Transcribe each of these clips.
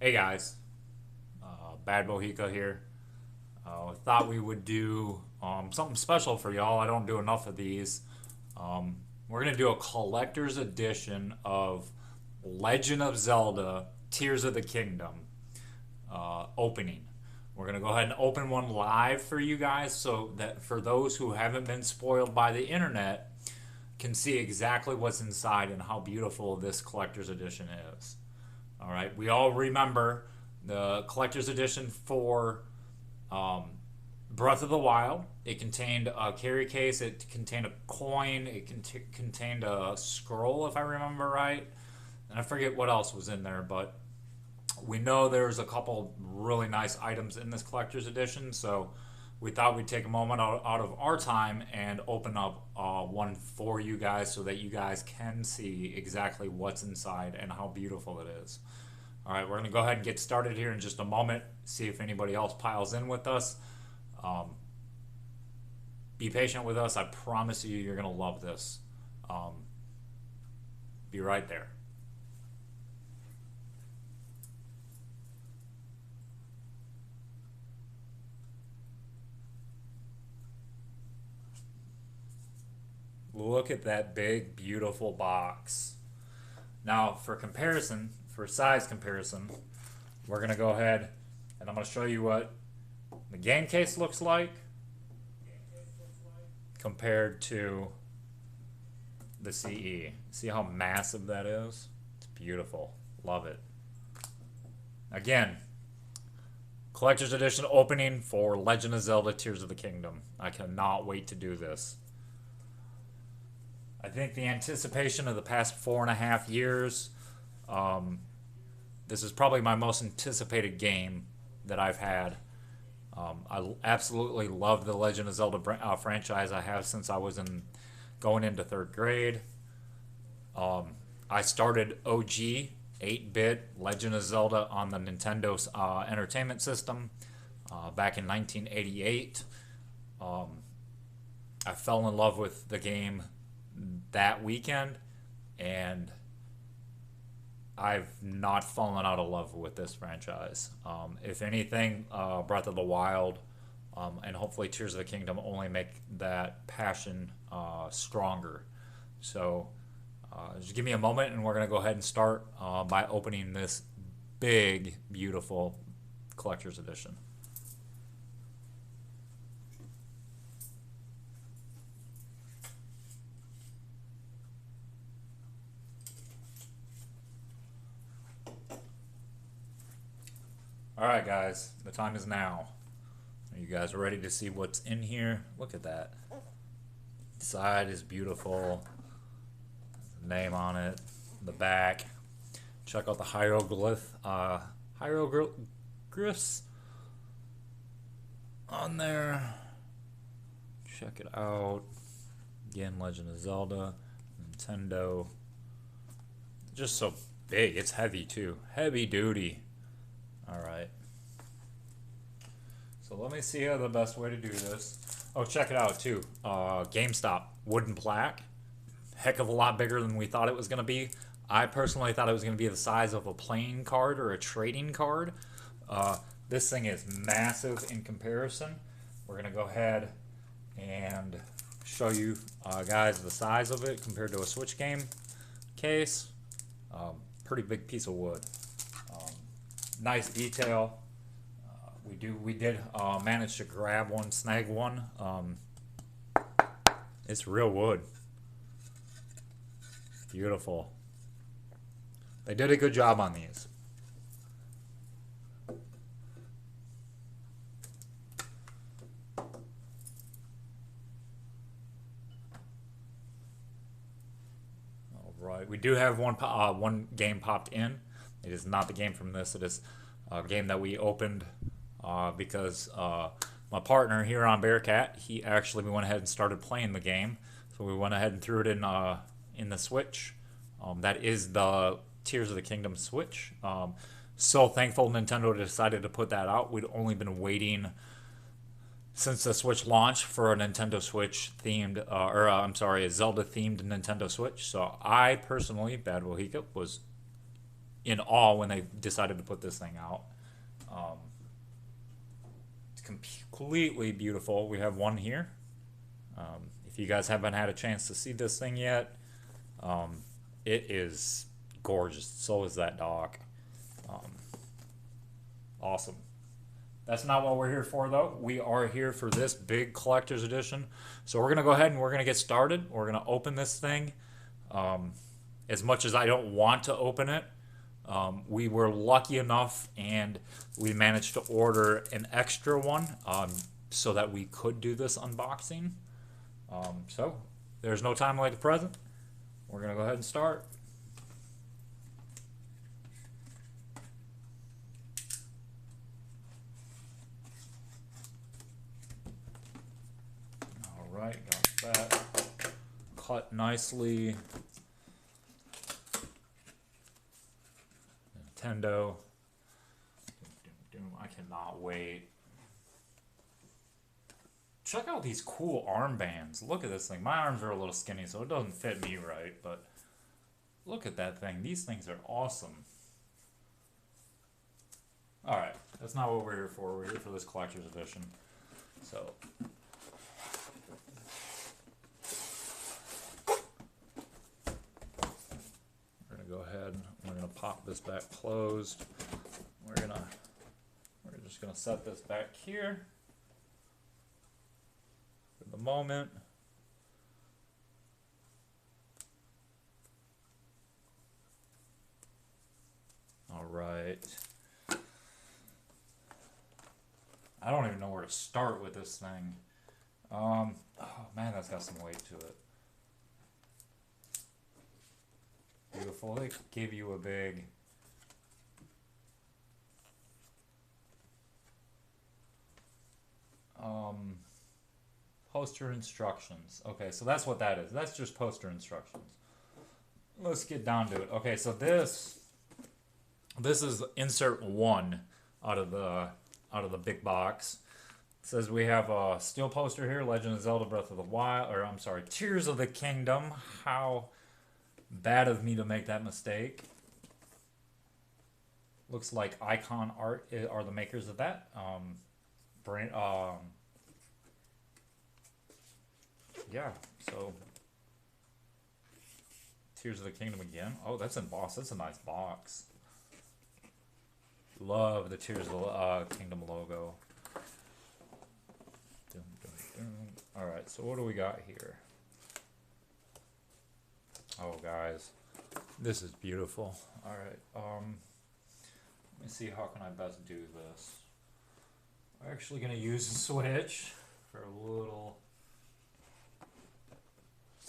Hey guys, Bad Bohica here. Thought we would do something special for y'all. I don't do enough of these. We're gonna do a collector's edition of Legend of Zelda: Tears of the Kingdom opening. We're gonna go ahead and open one live for you guys, so that for those who haven't been spoiled by the internet, can see exactly what's inside and how beautiful this collector's edition is. All right, we all remember the collector's edition for um, Breath of the Wild. It contained a carry case, it contained a coin, it contained a scroll, if I remember right. And I forget what else was in there, but we know there's a couple really nice items in this collector's edition. So we thought we'd take a moment out of our time and open up one for you guys so that you guys can see exactly what's inside and how beautiful it is. All right, we're going to go ahead and get started here in just a moment, see if anybody else piles in with us. Um, be patient with us. I promise you, you're going to love this. Um, be right there. Look at that big, beautiful box. Now, for comparison, for size comparison, we're going to go ahead and I'm going to show you what the game case looks like compared to the CE. See how massive that is? It's beautiful. Love it. Again, collector's edition opening for Legend of Zelda: Tears of the Kingdom. I cannot wait to do this. I think the anticipation of the past 4.5 years, um, this is probably my most anticipated game that I've had. I absolutely love the Legend of Zelda franchise. I have since I was in going into third grade. I started OG 8-bit Legend of Zelda on the Nintendo Entertainment System back in 1988. I fell in love with the game that weekend, and I've not fallen out of love with this franchise. If anything, Breath of the Wild and hopefully Tears of the Kingdom only make that passion stronger. So just give me a moment, and we're going to go ahead and start by opening this big, beautiful collector's edition. All right, guys, the time is now. Are you guys ready to see what's in here? Look at that. Side is beautiful. Name on it. The back. Check out the hieroglyphs on there. Check it out. Again, Legend of Zelda, Nintendo. Just so big. It's heavy too. Heavy duty. All right. So let me see how the best way to do this. Oh, check it out too. GameStop wooden plaque. Heck of a lot bigger than we thought it was going to be. I personally thought it was going to be the size of a playing card or a trading card. This thing is massive in comparison. We're going to go ahead and show you guys the size of it compared to a Switch game case. Pretty big piece of wood. Nice detail. We did manage to grab one, snag one. It's real wood. Beautiful. They did a good job on these. All right, we do have one game popped in. It is not the game from this. It is a game that we opened because my partner here on Bearcat, he actually went ahead and started playing the game. So we went ahead and threw it in the Switch. That is the Tears of the Kingdom Switch. So thankful Nintendo decided to put that out. We'd only been waiting since the Switch launch for a Nintendo Switch themed, I'm sorry, a Zelda themed Nintendo Switch. So I personally, Bad Wahika, was in awe when they decided to put this thing out. Um, it's completely beautiful. We have one here. If you guys haven't had a chance to see this thing yet, it is gorgeous. So is that dog. Awesome. That's not what we're here for, though. We are here for this big collector's edition. So we're going to go ahead and we're going to get started. We're going to open this thing. As much as I don't want to open it, we were lucky enough and we managed to order an extra one so that we could do this unboxing. So there's no time like the present. We're going to go ahead and start. Alright, got that cut nicely. Nintendo. I cannot wait. Check out these cool armbands. Look at this thing. My arms are a little skinny, so it doesn't fit me right, but look at that thing. These things are awesome. Alright, that's not what we're here for. We're here for this collector's edition. So, we're going to go ahead and we're going to pop this back closed. We're just going to set this back here for the moment. All right. I don't even know where to start with this thing. Oh man, that's got some weight to it. Beautiful. They give you a big poster instructions. Okay, so that's what that is. That's just poster instructions. Let's get down to it. Okay, so this is insert 1 out of the big box. It says we have a steel poster here, Legend of Zelda Breath of the Wild, or I'm sorry, Tears of the Kingdom. How bad of me to make that mistake. Looks like Icon Art are the makers of that. Yeah, so Tears of the Kingdom again. Oh, that's embossed. That's a nice box. Love the Tears of the Kingdom logo. Alright, so what do we got here? Oh, guys. This is beautiful. Alright, let me see how can I best do this. I'm actually going to use a switch for a little...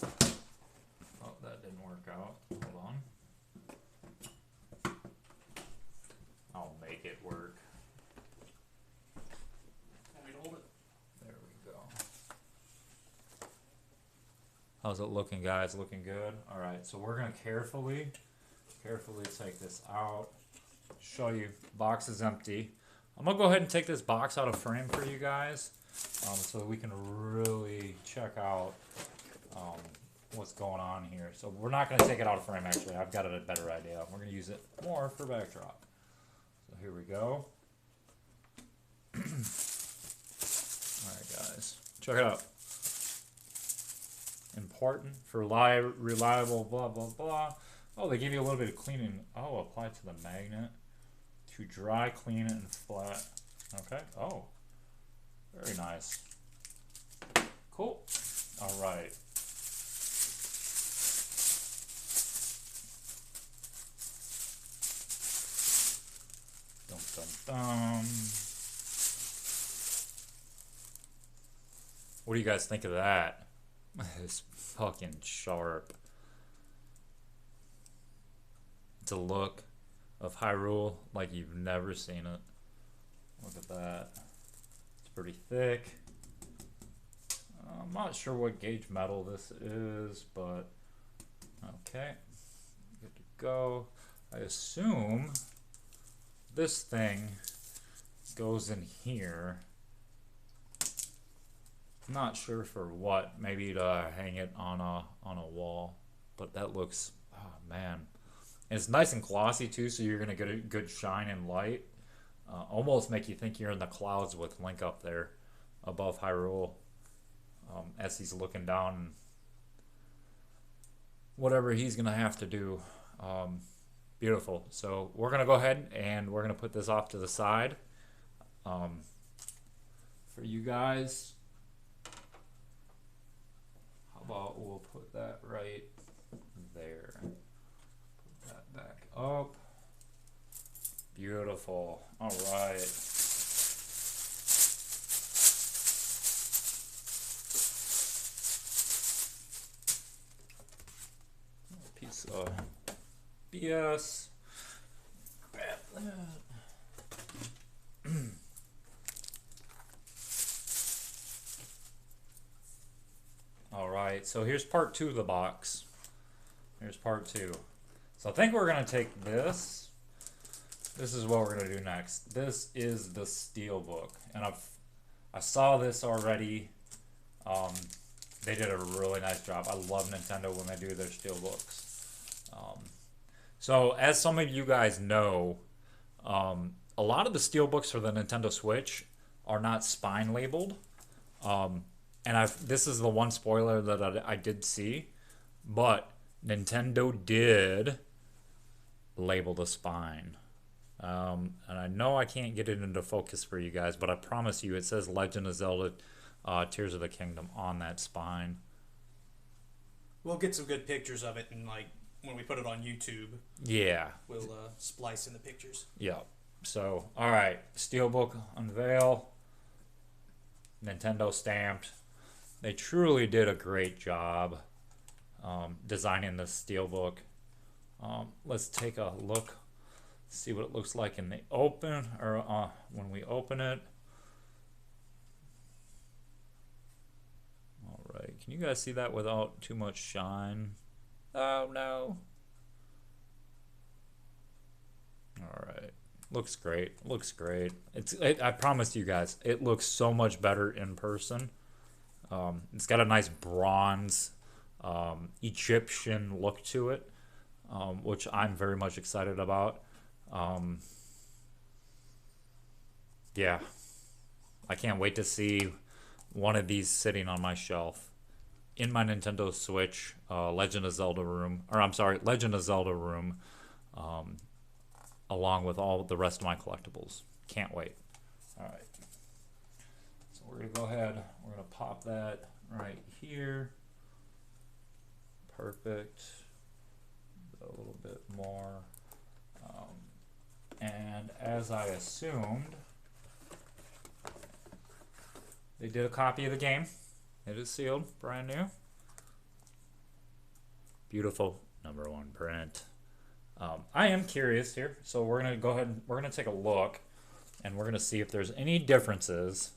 Oh, that didn't work out. Hold on. I'll make it work. Want me to hold it? There we go. How's it looking, guys? Looking good? Alright, so we're going to carefully take this out. Show you. Box is empty. I'm going to go ahead and take this box out of frame for you guys so that we can really check out what's going on here. So we're not going to take it out of frame, actually. I've got a better idea. We're going to use it more for backdrop. So here we go. Alright, guys. Check it out. Important for reliable blah, blah, blah. Oh, they give you a little bit of cleaning. Oh, apply to the magnet. To dry, clean, and flat. Okay. Oh. Very nice. Cool. Alright. Dum dum dum. What do you guys think of that? It's fucking sharp. It's a look of Hyrule like you've never seen it. Look at that. It's pretty thick. I'm not sure what gauge metal this is, but okay. Good to go. I assume this thing goes in here. I'm not sure for what. Maybe to hang it on a wall. But that looks, oh man. It's nice and glossy too, so you're gonna get a good shine and light. Almost make you think you're in the clouds with Link up there above Hyrule, as he's looking down. Whatever he's gonna have to do. Beautiful. So we're gonna go ahead and we're gonna put this off to the side. For you guys, how about we'll put that right there. Put that back up. Beautiful. All right. Piece of BS. Grab that. All right, so here's part 2 of the box. Here's part 2. So I think we're gonna take this. This is what we're gonna do next. This is the Steelbook, and I saw this already. They did a really nice job. I love Nintendo when they do their Steelbooks. So as some of you guys know, a lot of the Steelbooks for the Nintendo Switch are not spine labeled. And this is the one spoiler that I did see, but Nintendo did label the spine. And I know I can't get it into focus for you guys, but I promise you it says Legend of Zelda Tears of the Kingdom on that spine. We'll get some good pictures of it, and like when we put it on YouTube, yeah, we'll splice in the pictures. Yeah. So, all right, Steelbook unveil. Nintendo stamped. They truly did a great job designing the Steelbook. Let's take a look, see what it looks like in the open, or when we open it. All right, can you guys see that without too much shine? Oh no. All right, looks great. Looks great. I promise you guys, it looks so much better in person. It's got a nice bronze Egyptian look to it, which I'm very much excited about. Yeah, I can't wait to see one of these sitting on my shelf in my Nintendo Switch Legend of Zelda room, or I'm sorry, Legend of Zelda room, along with all the rest of my collectibles. Can't wait. All right. So we're going to go ahead, we're going to pop that right here. Perfect. A little bit more. And as I assumed, they did a copy of the game. It is sealed, brand new. Beautiful #1 print. I am curious here, so we're going to go ahead and we're going to take a look, and we're going to see if there's any differences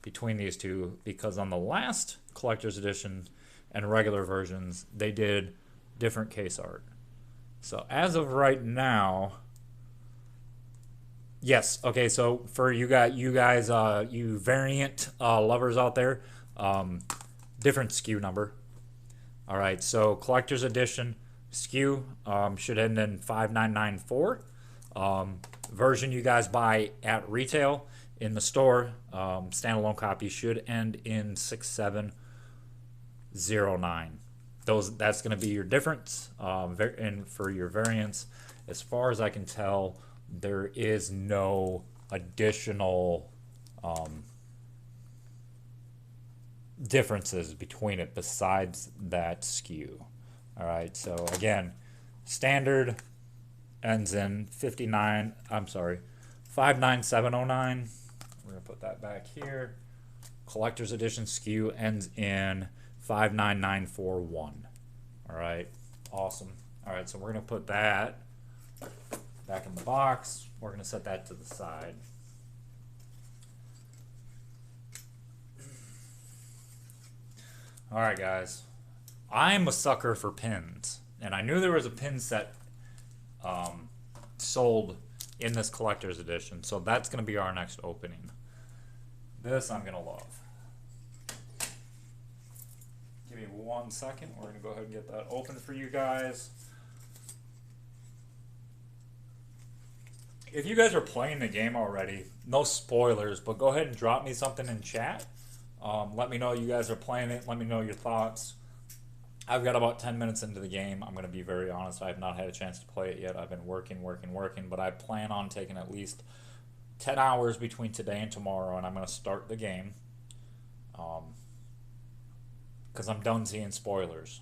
between these two, because on the last collector's edition and regular versions, they did different case art. So as of right now, yes, okay, so for you guys, you variant lovers out there, different SKU number. All right, so collector's edition SKU should end in 5994. Version you guys buy at retail in the store, standalone copy should end in 6709. That's going to be your difference. And for your variants, as far as I can tell, there is no additional differences between it besides that SKU. All right, so again, standard ends in 59709. We're gonna put that back here. Collector's edition SKU ends in 59941. All right, awesome. All right, so we're gonna put that back in the box. We're gonna set that to the side. All right, guys. I'm a sucker for pins, and I knew there was a pin set sold in this collector's edition, so that's going to be our next opening. This I'm going to love. Give me 1 second. We're going to go ahead and get that open for you guys. if you guys are playing the game already, no spoilers, but go ahead and drop me something in chat. Let me know you guys are playing it. Let me know your thoughts. I've got about 10 minutes into the game. I'm going to be very honest. I have not had a chance to play it yet. I've been working, but I plan on taking at least 10 hours between today and tomorrow, and I'm going to start the game. Because I'm done seeing spoilers.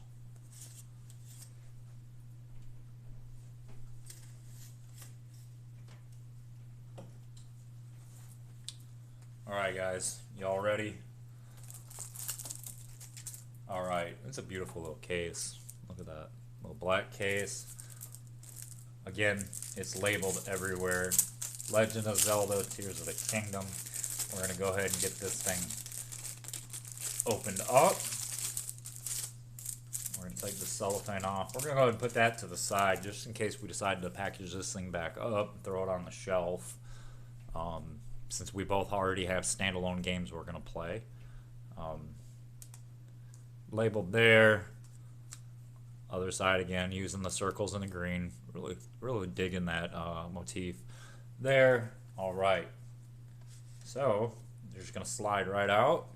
Alright, guys. Y'all ready? Alright. It's a beautiful little case. Look at that. Little black case. Again, it's labeled everywhere. Legend of Zelda Tears of the Kingdom. We're going to go ahead and get this thing opened up. We're going to take the cellophane off. We're going to go ahead and put that to the side just in case we decide to package this thing back up and throw it on the shelf. Since we both already have standalone games we're going to play. Labeled there. Other side again, using the circles and the green. Really digging that motif there. All right. So, you're just going to slide right out.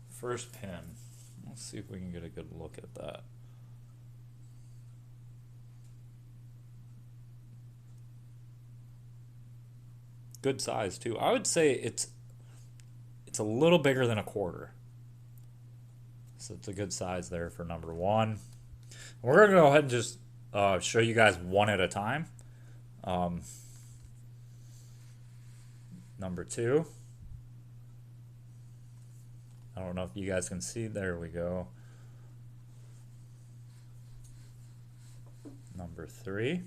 First pin. Let's see if we can get a good look at that. Good size too. I would say it's a little bigger than a quarter. So it's a good size there for number one. We're going to go ahead and just show you guys one at a time. Number two. I don't know if you guys can see. There we go. Number three.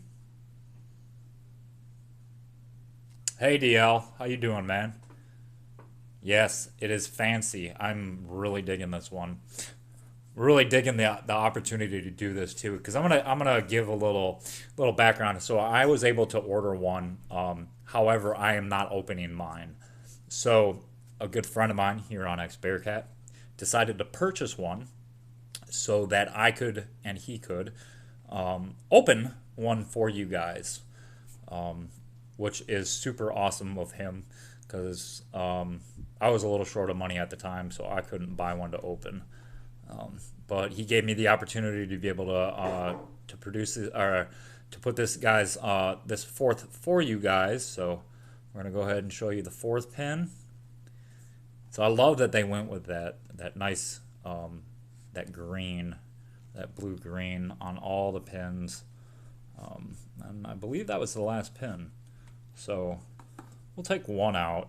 Hey DL, how you doing, man? Yes, it is fancy. I'm really digging this one. Really digging the opportunity to do this too, because I'm gonna give a little background. So I was able to order one. However, I am not opening mine. So a good friend of mine here on X Bearcat decided to purchase one so that I could and he could open one for you guys, which is super awesome of him because I was a little short of money at the time, so I couldn't buy one to open. But he gave me the opportunity to be able to produce it, or to put this this fourth for you guys. So we're gonna go ahead and show you the fourth pin. So I love that they went with that nice that green, that blue green on all the pins, and I believe that was the last pin. So we'll take one out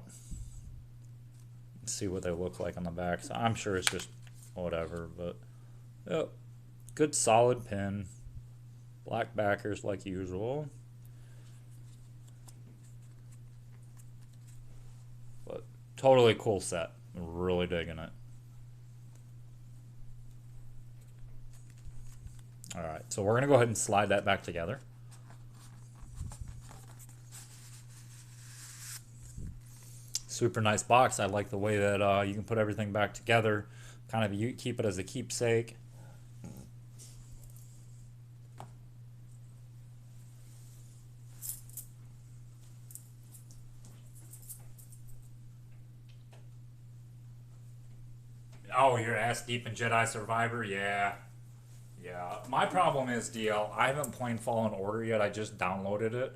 and see what they look like on the back. So I'm sure it's just whatever, but yep, good solid pin, black backers like usual, but totally cool set. Really digging it. All right, so we're gonna go ahead and slide that back together. Super nice box. I like the way that you can put everything back together. Kind of you keep it as a keepsake. Oh, you're ass deep in Jedi Survivor? Yeah. Yeah. My problem is, DL, I haven't played Fallen Order yet. I just downloaded it.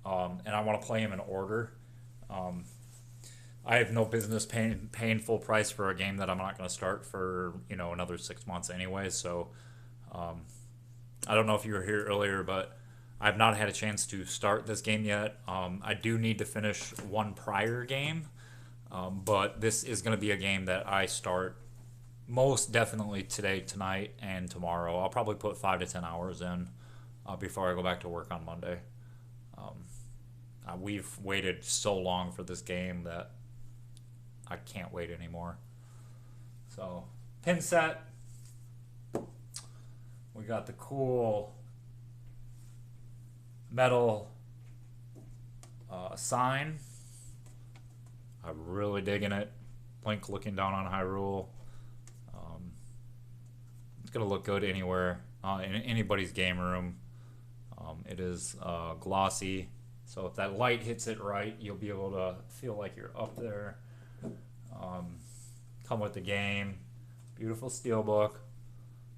And I want to play him in order. I have no business paying full price for a game that I'm not going to start for, another 6 months anyway. So I don't know if you were here earlier, but I've not had a chance to start this game yet. I do need to finish one prior game, but this is going to be a game that I start most definitely today, tonight, and tomorrow. I'll probably put 5 to 10 hours in before I go back to work on Monday. We've waited so long for this game that I can't wait anymore. So, pin set. We got the cool metal sign. I'm really digging it. Link looking down on Hyrule. It's gonna look good anywhere, in anybody's game room. It is glossy, so if that light hits it right, you'll be able to feel like you're up there. Come with the game. Beautiful steelbook.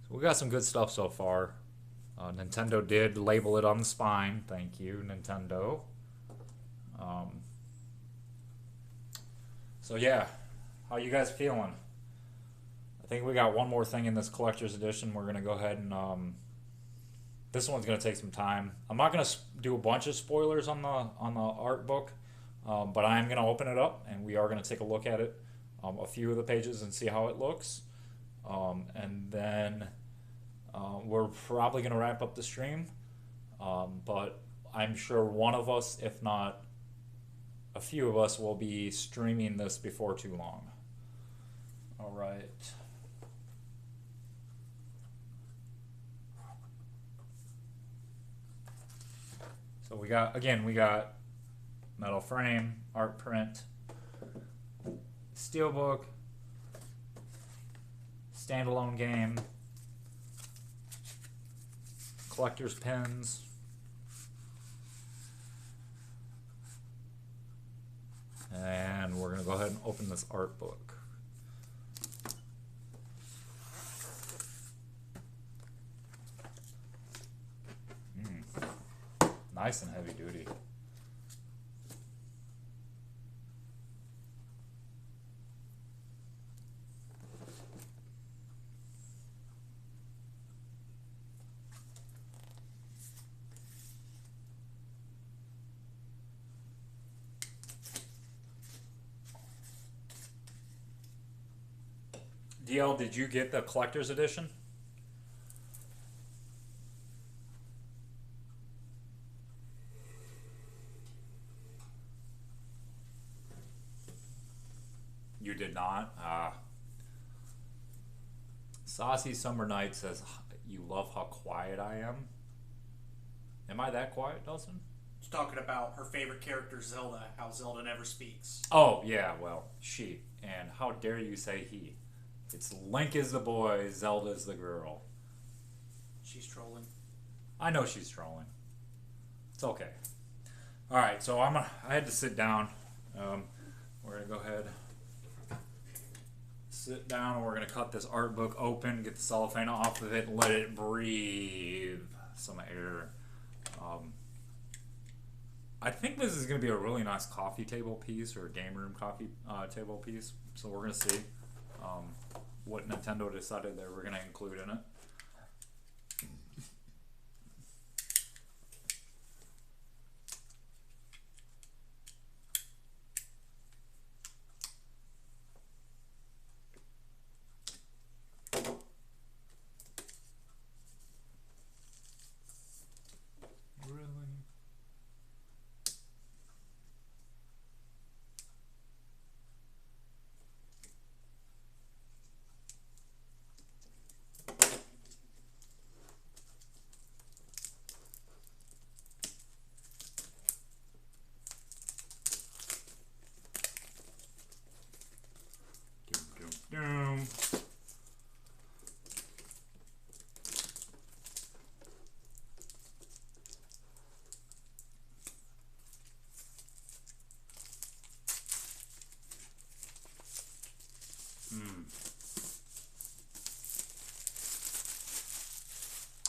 So we got some good stuff so far. Nintendo did label it on the spine. Thank you, Nintendo. So yeah, how you guys feeling? I think we got one more thing in this collector's edition. We're gonna go ahead and this one's gonna take some time. I'm not gonna do a bunch of spoilers on the art book, but I am gonna open it up and we are gonna take a look at it, a few of the pages and see how it looks, and then we're probably gonna wrap up the stream. But I'm sure one of us, if not a few of us, will be streaming this before too long. All right. So we got metal frame, art print, steelbook, standalone game, collector's pins, and we're gonna go ahead and open this art book. Nice and heavy duty. DL, did you get the collector's edition? You did not? Saucy Summer Night says, you love how quiet I am. Am I that quiet, Dawson? She's talking about her favorite character, Zelda, how Zelda never speaks. Oh, yeah, well, she. And how dare you say he? It's Link is the boy, Zelda's the girl. She's trolling. I know she's trolling. It's okay. Alright, so I had to sit down. We're going to go ahead, sit down, and we're going to cut this art book open, get the cellophane off of it, and let it breathe some air. I think this is going to be a really nice coffee table piece, or a game room coffee table piece. So we're going to see what Nintendo decided they were going to include in it.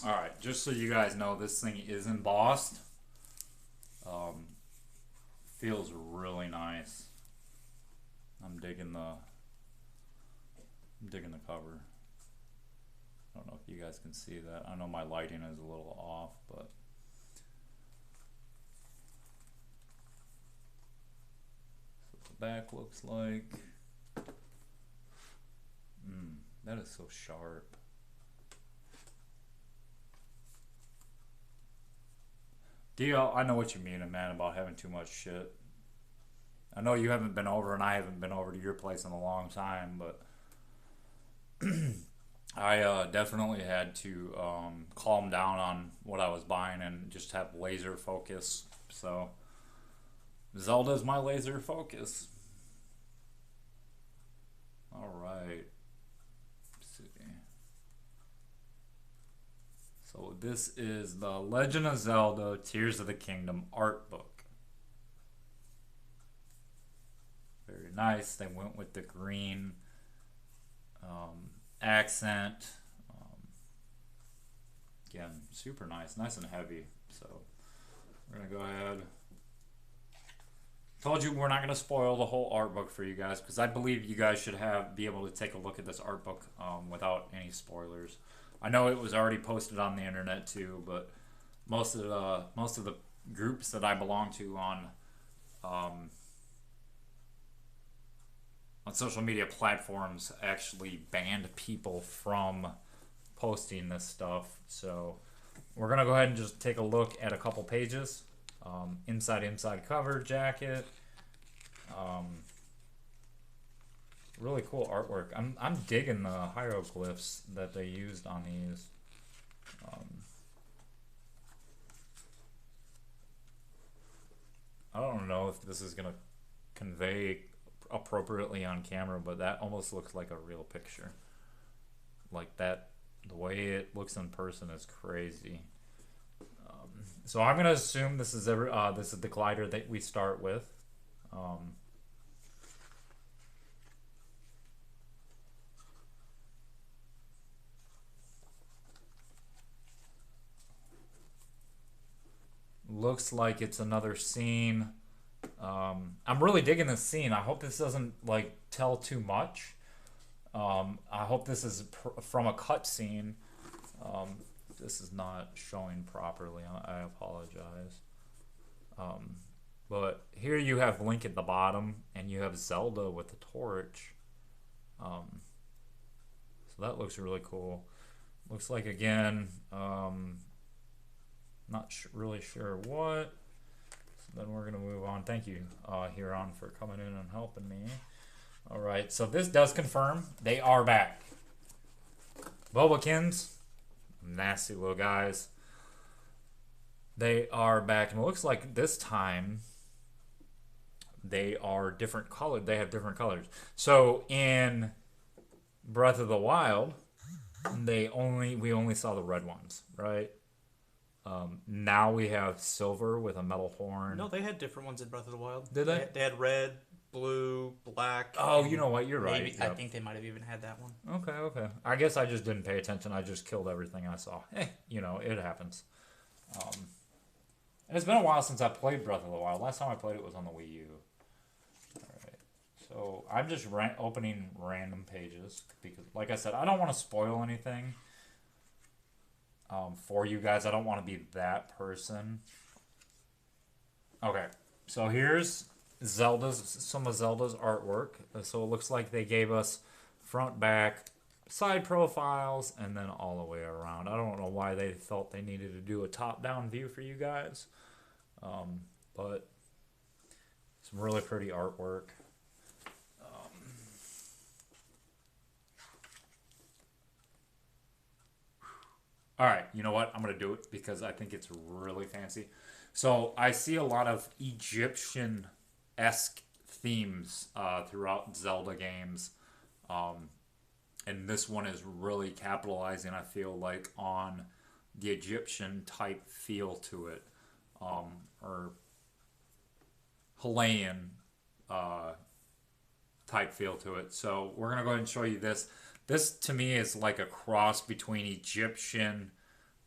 Alright, just so you guys know, this thing is embossed. Feels really nice. I'm digging the cover. I don't know if you guys can see that. I know my lighting is a little off, but that's what the back looks like. That is so sharp. DL, I know what you mean, man, about having too much shit. I know you haven't been over, and I haven't been over to your place in a long time, but I definitely had to calm down on what I was buying and just have laser focus. So Zelda's my laser focus. All right. Let's see. So this is the Legend of Zelda Tears of the Kingdom art book. Very nice. They went with the green accent. Again, super nice and heavy. So we're gonna go ahead. Told you we're not gonna spoil the whole art book for you guys because I believe you guys should be able to take a look at this art book without any spoilers. I know it was already posted on the internet too, but most of the groups that I belong to on social media platforms actually banned people from posting this stuff. So we're gonna go ahead and just take a look at a couple pages. Inside cover jacket. Really cool artwork. I'm digging the hieroglyphs that they used on these. I don't know if this is gonna convey appropriately on camera, but that almost looks like a real picture. Like that, the way it looks in person is crazy. So I'm gonna assume this is the glider that we start with. Looks like it's another scene. I'm really digging this scene. I hope this doesn't like tell too much. I hope this is from a cut scene. This is not showing properly. I apologize. But here you have Link at the bottom, and you have Zelda with the torch. So that looks really cool. Looks like, again, not really sure what. So then we're going to move on. Thank you, Huron, for coming in and helping me. All right, so this does confirm they are back. Bulbakins. Nasty little guys. They are back, and it looks like this time they are different colored. They have different colors. So in Breath of the Wild, we only saw the red ones, right? Now we have silver with a metal horn. No, they had different ones in Breath of the Wild. Did they? They had red, blue, black. Oh, you know what? You're maybe, right. Yep. I think they might have even had that one. Okay. I guess I just didn't pay attention. I just killed everything I saw. It happens. And it's been a while since I played Breath of the Wild. Last time I played it was on the Wii U. Alright. So I'm just opening random pages because, like I said, I don't want to spoil anything for you guys. I don't want to be that person. Okay. So here's some of Zelda's artwork. So it looks like they gave us front, back, side profiles, and then all the way around. I don't know why they felt they needed to do a top-down view for you guys, but some really pretty artwork. All right, you know what? I'm going to do it because I think it's really fancy. So I see a lot of Egyptian-esque themes throughout Zelda games. And this one is really capitalizing, I feel like, on the Egyptian type feel to it. Or Hawaiian type feel to it. So we're going to go ahead and show you this. This, to me, is like a cross between Egyptian,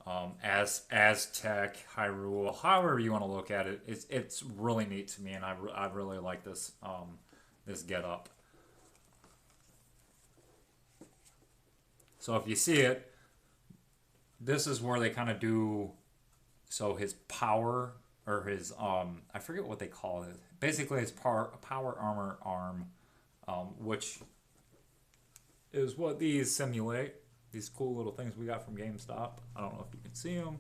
Aztec, Hyrule, however you want to look at it. It's really neat to me, and I really like this this getup. So if you see it, this is where they kind of do. So his power, or his I forget what they call it. Basically, his power armor arm, which is what these simulate. These cool little things we got from GameStop. I don't know if you can see them.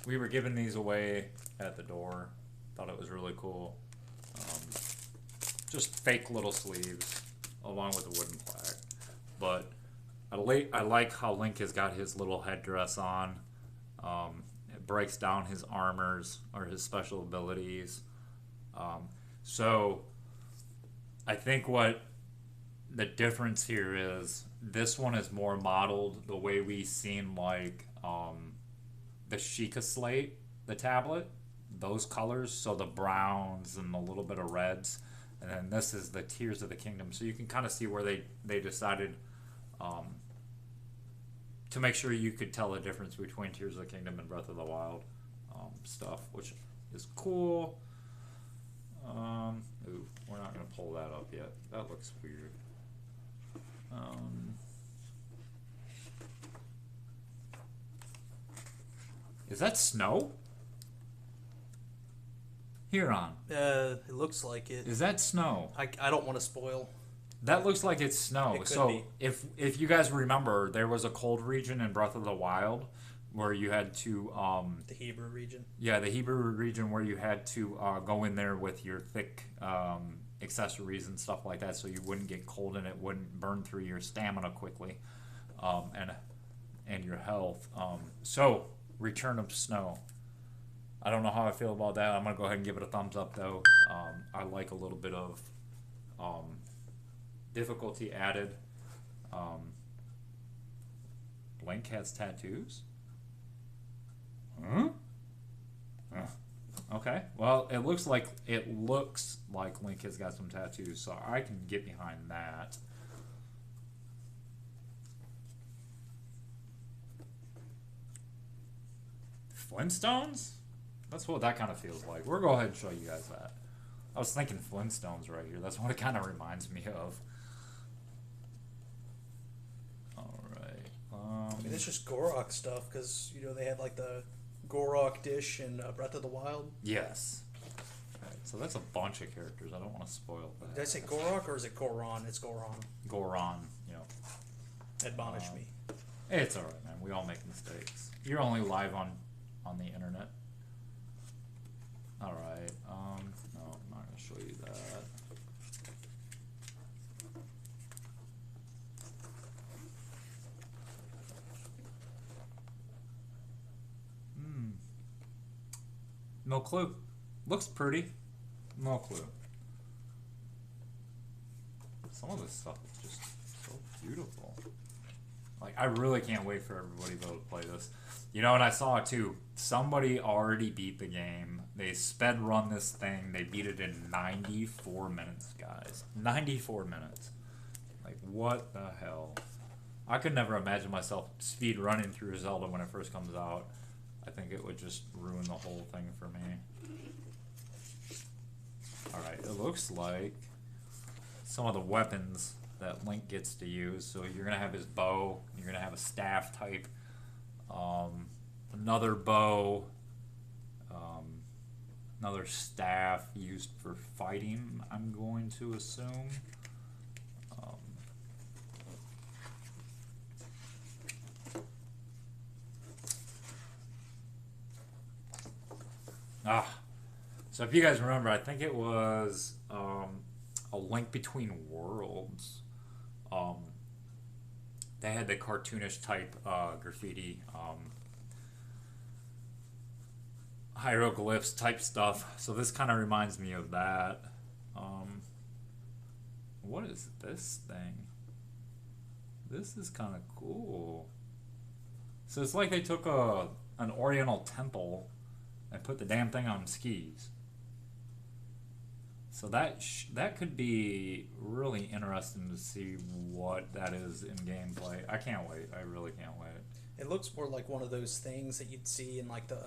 We were giving these away at the door. Thought it was really cool. Just fake little sleeves along with a wooden plaque. But I like how Link has got his little headdress on. It breaks down his armors or his special abilities. So I think what the difference here is this one is more modeled the way we seen like the Sheikah Slate, the tablet, those colors, so the browns and a little bit of reds, and then this is the Tears of the Kingdom. So you can kind of see where they decided to make sure you could tell the difference between Tears of the Kingdom and Breath of the Wild stuff, which is cool. Ooh, we're not gonna pull that up yet. That looks weird. Is that snow? Huron. It looks like it. Is that snow? I don't want to spoil. That looks like it's snow. It could So be. if you guys remember, there was a cold region in Breath of the Wild where you had to The Hebrew region. yeah, the Hebrew region where you had to go in there with your thick accessories and stuff like that, so you wouldn't get cold and it wouldn't burn through your stamina quickly, and your health. So Return of Snow. I don't know how I feel about that. I'm gonna go ahead and give it a thumbs up though. I like a little bit of difficulty added. Link has tattoos. Huh? Okay. Well, it looks like Link has got some tattoos, so I can get behind that. Flintstones? That's what that kind of feels like. We'll go ahead and show you guys that. I was thinking Flintstones right here. That's what it kind of reminds me of. All right. I mean, it's just Gorok stuff because they had like the Gorok dish in Breath of the Wild. Yes. Okay, so that's a bunch of characters. I don't want to spoil that. Did I say Gorok or is it Goron? It's Goron. Goron, Admonish me. It's alright, man. We all make mistakes. You're only live on the internet. Alright, no, I'm not gonna show you that. No clue. Looks pretty. No clue. Some of this stuff is just so beautiful. Like, I really can't wait for everybody to be able to play this. And I saw it too. Somebody already beat the game. They sped run this thing. They beat it in 94 minutes, guys. 94 minutes. Like, what the hell? I could never imagine myself speed running through Zelda when it first comes out. I think it would just ruin the whole thing for me. Alright, it looks like some of the weapons that Link gets to use. So you're going to have his bow. You're going to have a staff type. Another bow. Another staff used for fighting, I'm going to assume. So if you guys remember, I think it was A Link Between Worlds. They had the cartoonish type graffiti, hieroglyphs type stuff. So this kind of reminds me of that. What is this thing? This is kind of cool. So it's like they took an Oriental temple and put the damn thing on skis. So that could be really interesting to see what that is in gameplay. I can't wait. I really can't wait. It looks more like one of those things that you'd see in like the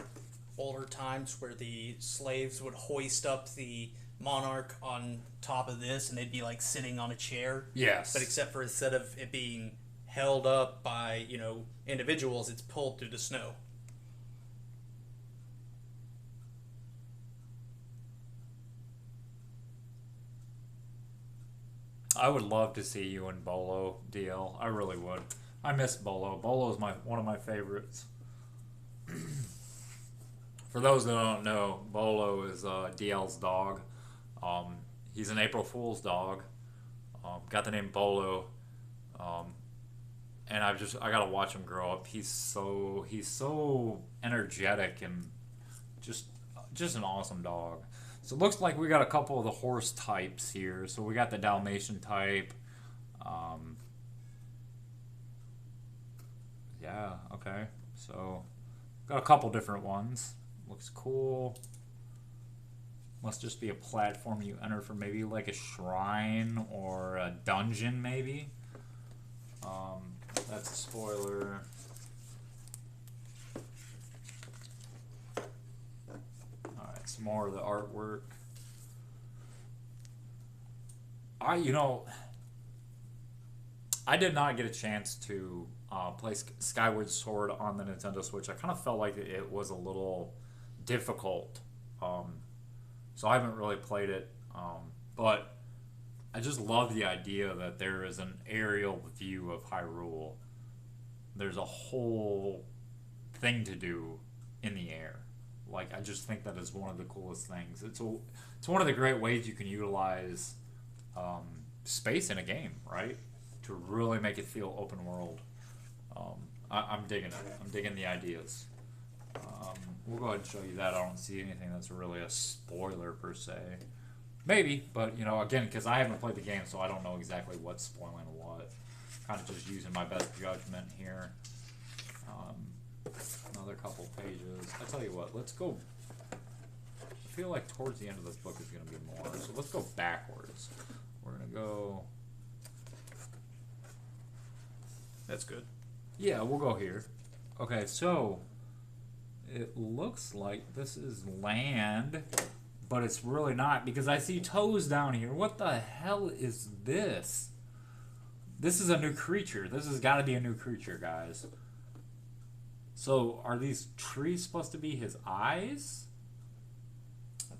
older times where the slaves would hoist up the monarch on top of this and they'd be like sitting on a chair. Yes. But except for instead of it being held up by, individuals, it's pulled through the snow. I would love to see you and Bolo, DL. I really would. I miss Bolo. Bolo is one of my favorites. For those that don't know, Bolo is DL's dog. He's an April Fool's dog. Got the name Bolo. And I gotta watch him grow up. He's so energetic and just an awesome dog. So it looks like we got a couple of the horse types here. So we got the Dalmatian type. Um, yeah, okay. So, got a couple different ones. Looks cool. Must just be a platform you enter for maybe like a shrine or a dungeon, maybe. That's a spoiler. Alright, some more of the artwork. I did not get a chance to play Skyward Sword on the Nintendo Switch. I kind of felt like it was a little difficult. So I haven't really played it. But I just love the idea that there is an aerial view of Hyrule. There's a whole thing to do in the air. Like, I just think that is one of the coolest things. It's one of the great ways you can utilize space in a game, right? To really make it feel open world. I'm digging it. I'm digging the ideas. We'll go ahead and show you that. I don't see anything that's really a spoiler per se. Maybe, but again, because I haven't played the game, so I don't know exactly what's spoiling what. Kind of just using my best judgment here. Another couple pages. I tell you what, let's go. I feel like towards the end of this book is going to be more, so let's go backwards. We're going to go. That's good. Yeah, we'll go here. Okay, so it looks like this is land, but it's really not because I see toes down here. What the hell is this? This is a new creature. This has got to be a new creature, guys. So are these trees supposed to be his eyes?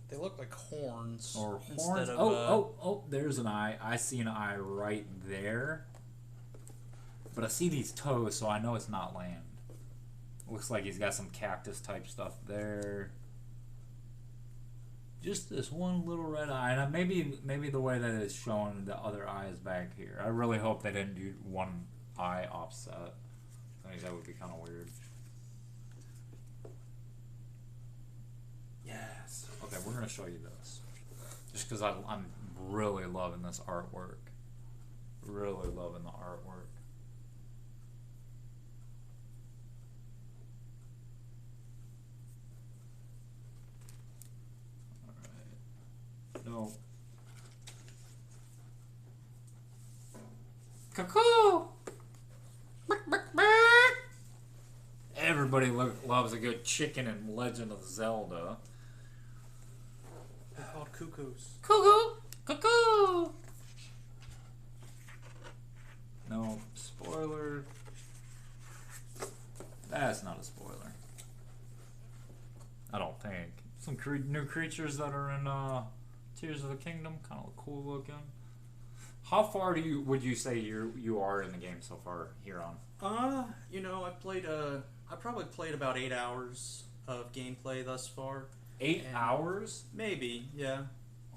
They look like horns. Or horns? Of, oh, there's an eye. I see an eye right there. But I see these toes, so I know it's not land. Looks like he's got some cactus type stuff there. Just this one little red eye. And maybe the way that it's showing the other eyes back here. I really hope they didn't do one eye offset. I think that would be kind of weird. Yes. Okay, we're going to show you this. Just because I'm really loving this artwork. Really loving the artwork. No. Cuckoo! Everybody loves a good chicken in Legend of Zelda. They're called cuckoos. Cuckoo! Cuckoo! No spoiler. That's not a spoiler. I don't think. Some new creatures that are in Tears of the Kingdom, kind of cool looking. How far would you say you are in the game so far here on? I probably played about 8 hours of gameplay thus far. 8 hours? Maybe, yeah.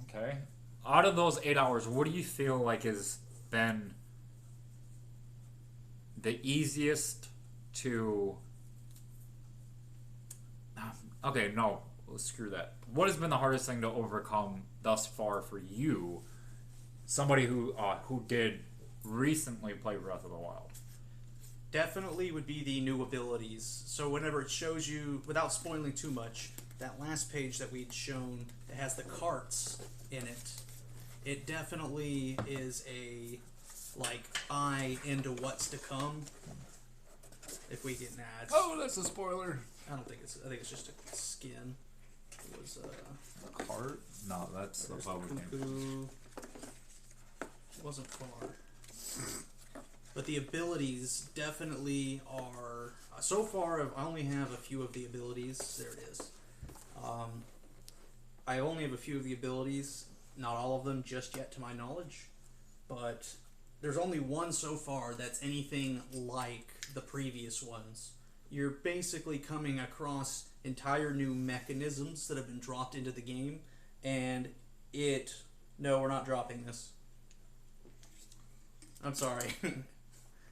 Okay. Out of those 8 hours, what do you feel like has been the easiest to... Okay, no. Screw that. What has been the hardest thing to overcome thus far for you? Somebody who did recently play Breath of the Wild. Definitely would be the new abilities. So whenever it shows you, without spoiling too much, that last page that we'd shown that has the carts in it, it definitely is a eye into what's to come. If we get nads. Oh, that's a spoiler. I think it's just a skin. It was a cart? No, that's the cuckoo. It wasn't far. But the abilities definitely are... so far, I only have a few of the abilities. There it is. I only have a few of the abilities. Not all of them just yet to my knowledge. But there's only one so far that's anything like the previous ones. You're basically coming across entire new mechanisms that have been dropped into the game. And No, we're not dropping this. I'm sorry.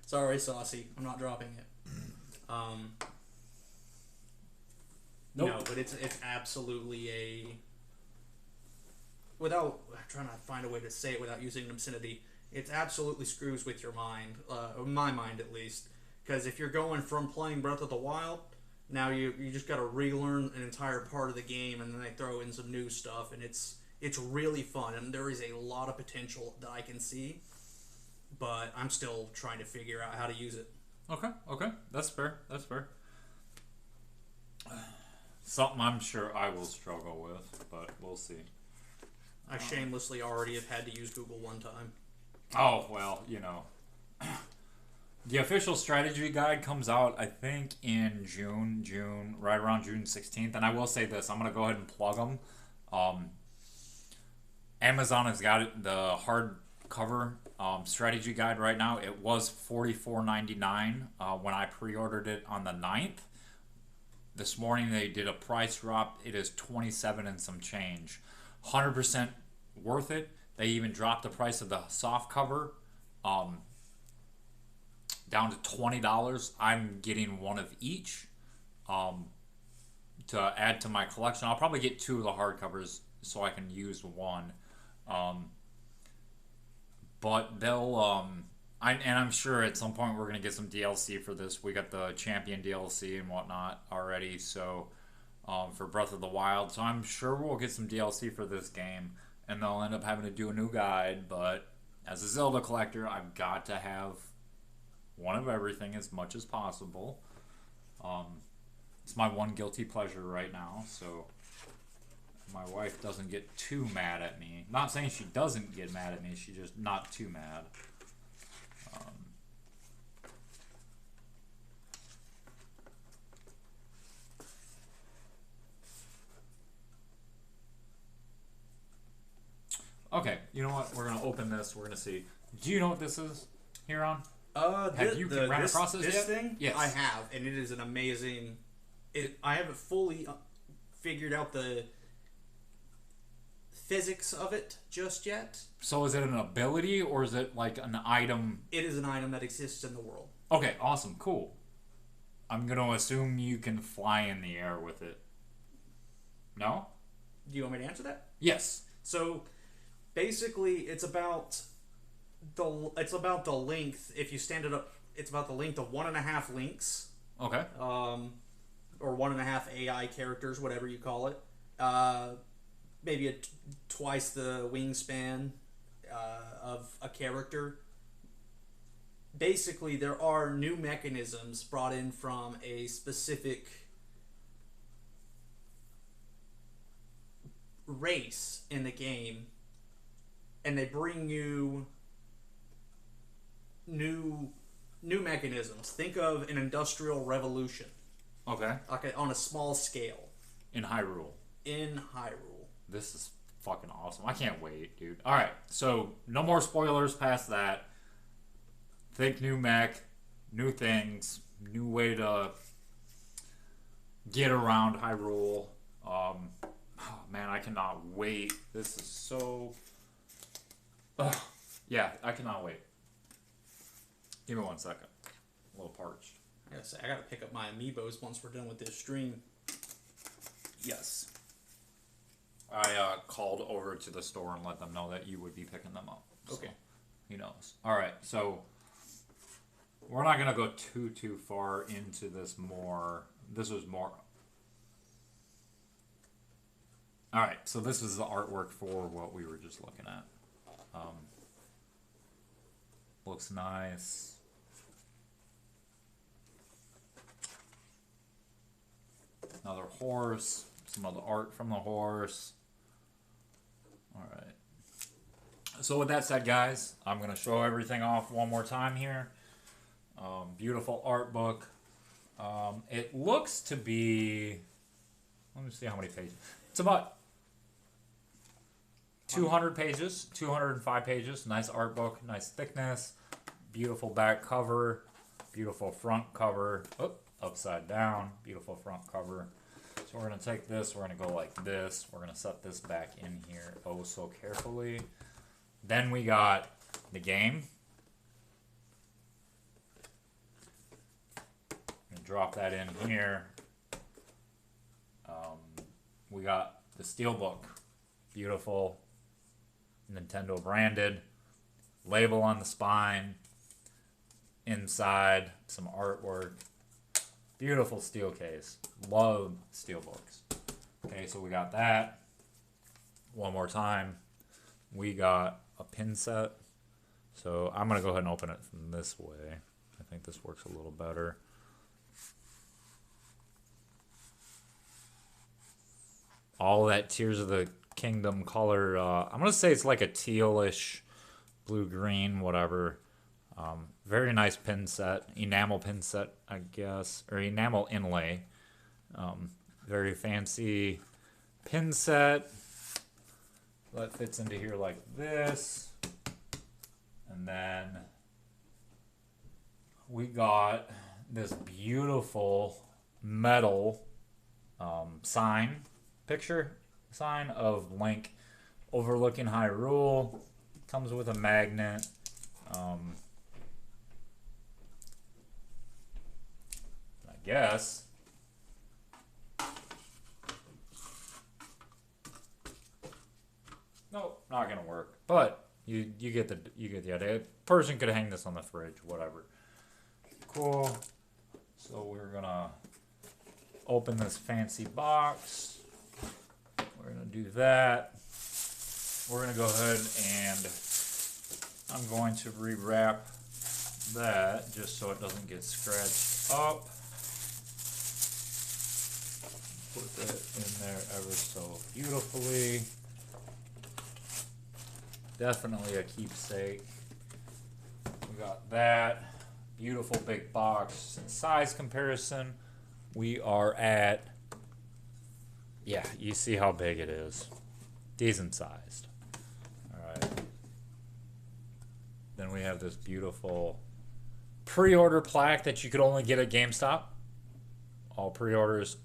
Sorry, Saucy. I'm not dropping it. Nope. No, but it's absolutely a... Without... I'm trying to find a way to say it without using an obscenity. It absolutely screws with your mind, my mind at least. Because if you're going from playing Breath of the Wild, now you just got to relearn an entire part of the game, and then they throw in some new stuff, and it's really fun, and there is a lot of potential that I can see, but I'm still trying to figure out how to use it. Okay, okay, that's fair. That's fair. Something I'm sure I will struggle with, but we'll see. I shamelessly already have had to use Google one time. Oh well, you know. The official strategy guide comes out, I think, in June, right around June 16th. And I will say this, I'm going to go ahead and plug them. Amazon has got it, the hardcover strategy guide right now. It was $44.99 when I pre-ordered it on the 9th. This morning they did a price drop. It is 27 and some change. 100% worth it. They even dropped the price of the soft cover. Down to $20. I'm getting one of each to add to my collection. I'll probably get two of the hardcovers so I can use one. But they'll I'm sure at some point we're gonna get some DLC for this. We got the Champion DLC and whatnot already, so for Breath of the Wild. So I'm sure we'll get some DLC for this game, and they'll end up having to do a new guide. But as a Zelda collector, I've got to have one of everything as much as possible. It's my one guilty pleasure right now, so my wife doesn't get too mad at me. Not saying she doesn't get mad at me, she's just not too mad. Okay, you know what? We're gonna open this. We're gonna see. Do you know what this is, Huron? Have you ran across this yet? Thing? Yes, I have, and it is an amazing. I haven't fully figured out the physics of it just yet. So is it an ability or is it like an item? It is an item that exists in the world. Okay, awesome, cool. I'm gonna assume you can fly in the air with it. No? Do you want me to answer that? Yes. So, basically, it's about the length. If you stand it up, it's about the length of 1.5 links. Okay. Or 1.5 AI characters, whatever you call it. Maybe twice the wingspan of a character. Basically, there are new mechanisms brought in from a specific race in the game, and they bring you new mechanisms. Think of an industrial revolution. Okay. Like on a small scale. In Hyrule. In Hyrule. This is fucking awesome. I can't wait, dude. Alright, so no more spoilers past that. Think new mech, new things, new way to get around Hyrule. Oh, man, I cannot wait. This is so... yeah, I cannot wait. Give me 1 second. A little parched. I gotta pick up my amiibos once we're done with this stream. Yes. I called over to the store and let them know that you would be picking them up. Okay. So, he knows. Alright, so we're not gonna go too far into this more. This was more. Alright, so this is the artwork for what we were just looking at. Looks nice. Another horse. Some of the art from the horse. Alright. So with that said, guys, I'm going to show everything off one more time here. Beautiful art book. It looks to be... Let me see how many pages. It's about 200 pages. 205 pages. Nice art book. Nice thickness. Beautiful back cover. Beautiful front cover. Oh, upside down. Beautiful front cover. So we're going to take this. We're going to go like this. We're going to set this back in here oh so carefully. Then we got the game. Drop that in here. We got the Steelbook. Beautiful. Nintendo branded. label on the spine. Inside, some artwork. Beautiful steel case. Love steel books. Okay, so we got that. One more time. We got a pin set. So I'm going to go ahead and open it from this way. I think this works a little better. All that Tears of the Kingdom color. I'm going to say it's like a tealish, blue-green, whatever. Very nice pin set. Enamel pin set, I guess. Or enamel inlay. Very fancy pin set. That fits into here like this. And then we got this beautiful metal picture sign of Link overlooking Hyrule. Comes with a magnet. I guess. Nope, not gonna work. But you get the idea. Person could hang this on the fridge, whatever. Cool. So we're gonna open this fancy box. We're gonna do that. We're gonna go ahead and I'm going to rewrap that just so it doesn't get scratched up. Put that in there ever so beautifully. Definitely a keepsake. We got that. Beautiful big box. Size comparison. We are at, yeah, you see how big it is. Decent sized. Alright. Then we have this beautiful pre-order plaque that you could only get at GameStop. All pre-orders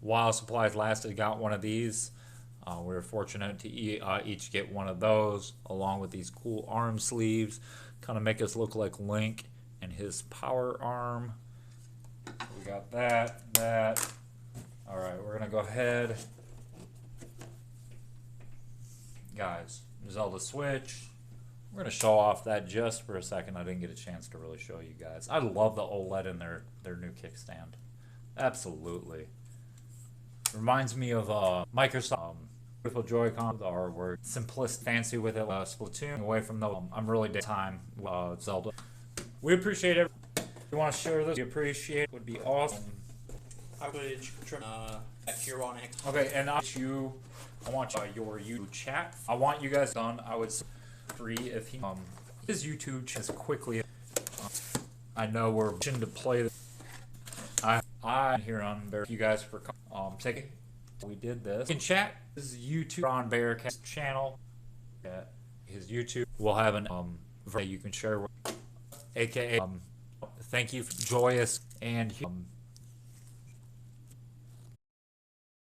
while supplies lasted got one of these. We were fortunate to each get one of those, along with these cool arm sleeves. Kind of make us look like Link and his power arm. We got that. Alright, we're going to go ahead. Guys, Zelda Switch. We're going to show off that just for a second. I didn't get a chance to really show you guys. I love the OLED in their new kickstand. Absolutely. Reminds me of Microsoft. Beautiful Joy-Con, or we're simplest fancy with it. Splatoon, away from the I'm really time Zelda. We appreciate it. If you want to share this, we appreciate it. Would be awesome. I would trim here on X. Okay, and I want your YouTube chat. I want you guys done. I would free if he his YouTube as quickly. I know we're pushing to play this. I here on Bear. You guys for taking. We did this. In chat, this is YouTube on Bearcast channel. His YouTube. We'll have an you can share with, aka thank you for Joyous and